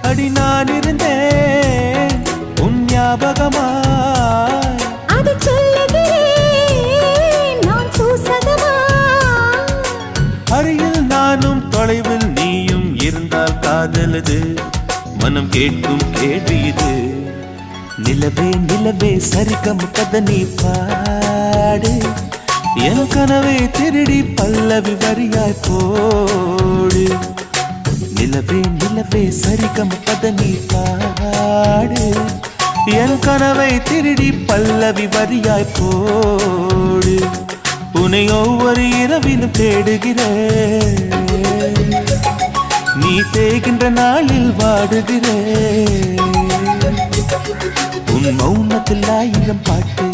அடி நான் இருந்தேன் உன் ஞாபகமாய், அது சொல்லுகிறேன் நான் சூசகமா. அருகில் நானும் தொலைவில் நீயும் இருந்தால் காதலது மனம் கேட்கும் கேள்வி இது. நிலவே நிலவே சரிகம் கதை நீ பாடு, என் கனவை திருடி பல்லவி வரியாய் போடு. நிலவே நிலவே சரிகம் கதை நீ பாடு, என் கனவை திருடி பல்லவி வரியாய் போடு. உன்னை ஒவ்வொரு இரவிலும் தேடுகிறேன், நீ தேய்கின்ற நாளில் வாடுகிறேன். உன் மௌனத்தில் 1000 பாட்டு.